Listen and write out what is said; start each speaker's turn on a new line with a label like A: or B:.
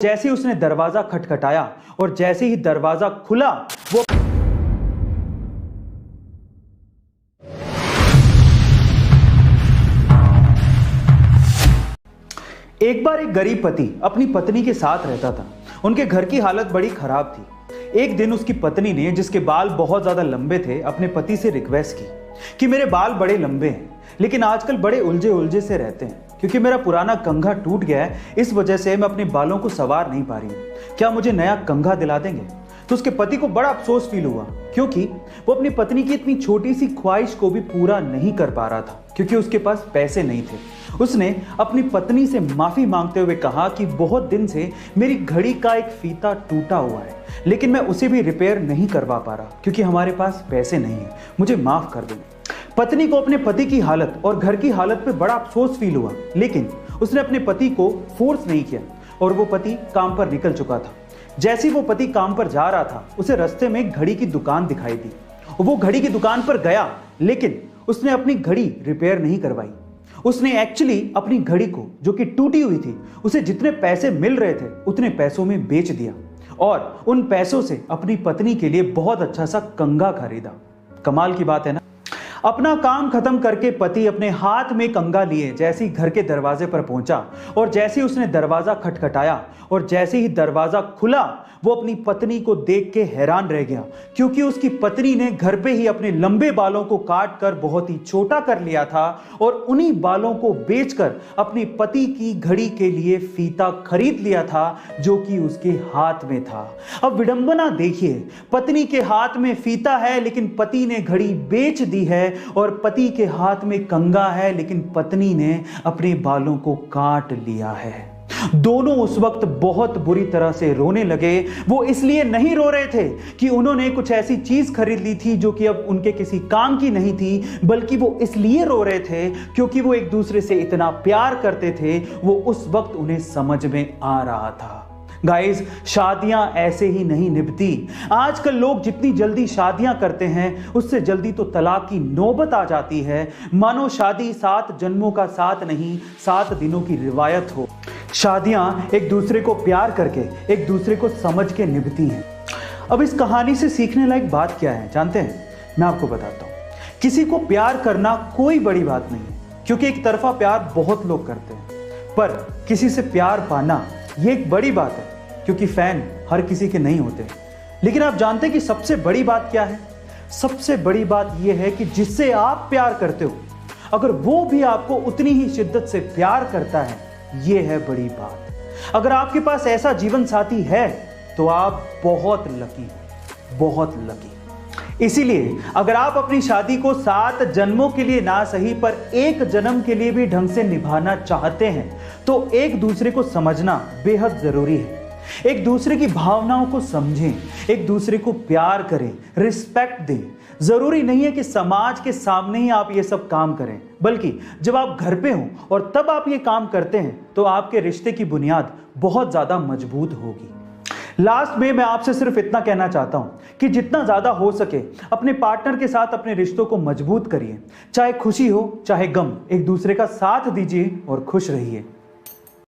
A: जैसे ही उसने दरवाजा खटखटाया और जैसे ही दरवाजा खुला वो एक बार एक गरीब पति अपनी पत्नी के साथ रहता था। उनके घर की हालत बड़ी खराब थी। एक दिन उसकी पत्नी ने, जिसके बाल बहुत ज्यादा लंबे थे, अपने पति से रिक्वेस्ट की कि मेरे बाल बड़े लंबे हैं लेकिन आजकल बड़े उलझे उलझे से रहते हैं क्योंकि मेरा पुराना कंघा टूट गया है, इस वजह से मैं अपने बालों को संवार नहीं पा रही हूँ। क्या मुझे नया कंघा दिला देंगे? तो उसके पति को बड़ा अफसोस फील हुआ क्योंकि वो अपनी पत्नी की इतनी छोटी सी ख्वाहिश को भी पूरा नहीं कर पा रहा था क्योंकि उसके पास पैसे नहीं थे। उसने अपनी पत्नी से माफी मांगते हुए कहा कि बहुत दिन से मेरी घड़ी का एक फीता टूटा हुआ है लेकिन मैं उसे भी रिपेयर नहीं करवा पा रहा क्योंकि हमारे पास पैसे नहीं है, मुझे माफ कर दो। पत्नी को अपने पति की हालत और घर की हालत पे बड़ा अफसोस फील हुआ लेकिन उसने अपने पति को फोर्स नहीं किया और वो पति काम पर निकल चुका था। जैसे ही वो पति काम पर जा रहा था उसे रास्ते में एक घड़ी की दुकान दिखाई दी। वो घड़ी की दुकान पर गया लेकिन उसने अपनी घड़ी रिपेयर नहीं करवाई। उसने एक्चुअली अपनी घड़ी को, जो कि टूटी हुई थी, उसे जितने पैसे मिल रहे थे उतने पैसों में बेच दिया और उन पैसों से अपनी पत्नी के लिए बहुत अच्छा सा कंघा खरीदा। कमाल की बात है ना। अपना काम खत्म करके पति अपने हाथ में कंघा लिए जैसे ही घर के दरवाजे पर पहुंचा और जैसे ही उसने दरवाजा खटखटाया और जैसे ही दरवाजा खुला वो अपनी पत्नी को देख के हैरान रह गया क्योंकि उसकी पत्नी ने घर पे ही अपने लंबे बालों को काट कर बहुत ही छोटा कर लिया था और उन्हीं बालों को बेचकर अपनी पति की घड़ी के लिए फीता खरीद लिया था जो कि उसके हाथ में था। अब विडंबना देखिए, पत्नी के हाथ में फीता है लेकिन पति ने घड़ी बेच दी है और पति के हाथ में कंघा है लेकिन पत्नी ने अपने बालों को काट लिया है। दोनों उस वक्त बहुत बुरी तरह से रोने लगे। वो इसलिए नहीं रो रहे थे कि उन्होंने कुछ ऐसी चीज खरीद ली थी जो कि अब उनके किसी काम की नहीं थी, बल्कि वो इसलिए रो रहे थे क्योंकि वो एक दूसरे से इतना प्यार करते थे। वो उस वक्त उन्हें समझ में आ रहा था। गाइस, शादियां ऐसे ही नहीं निभती। आजकल लोग जितनी जल्दी शादियां करते हैं उससे जल्दी तो तलाक की नौबत आ जाती है। मानो शादी 7 जन्मों का साथ नहीं 7 दिनों की रिवायत हो। शादियां एक दूसरे को प्यार करके, एक दूसरे को समझ के निभती हैं। अब इस कहानी से सीखने लायक बात क्या है जानते हैं? मैं आपको बताता हूं। किसी को प्यार करना कोई बड़ी बात नहीं है क्योंकि एक तरफा प्यार बहुत लोग करते हैं, पर किसी से प्यार पाना ये एक बड़ी बात है क्योंकि फैन हर किसी के नहीं होते। लेकिन आप जानते हैं कि सबसे बड़ी बात क्या है? सबसे बड़ी बात यह है कि जिससे आप प्यार करते हो अगर वो भी आपको उतनी ही शिद्दत से प्यार करता है, ये है बड़ी बात। अगर आपके पास ऐसा जीवन साथी है तो आप बहुत लकी हैं, बहुत लकी। इसीलिए अगर आप अपनी शादी को 7 जन्मों के लिए ना सही पर 1 जन्म के लिए भी ढंग से निभाना चाहते हैं तो एक दूसरे को समझना बेहद जरूरी है। एक दूसरे की भावनाओं को समझें, एक दूसरे को प्यार करें, रिस्पेक्ट दें। जरूरी नहीं है कि समाज के सामने ही आप ये सब काम करें, बल्कि जब आप घर पे हों और तब आप ये काम करते हैं तो आपके रिश्ते की बुनियाद बहुत ज्यादा मजबूत होगी। लास्ट में मैं आपसे सिर्फ इतना कहना चाहता हूं कि जितना ज्यादा हो सके अपने पार्टनर के साथ अपने रिश्तों को मजबूत करिए। चाहे खुशी हो चाहे गम, एक दूसरे का साथ दीजिए और खुश रहिए।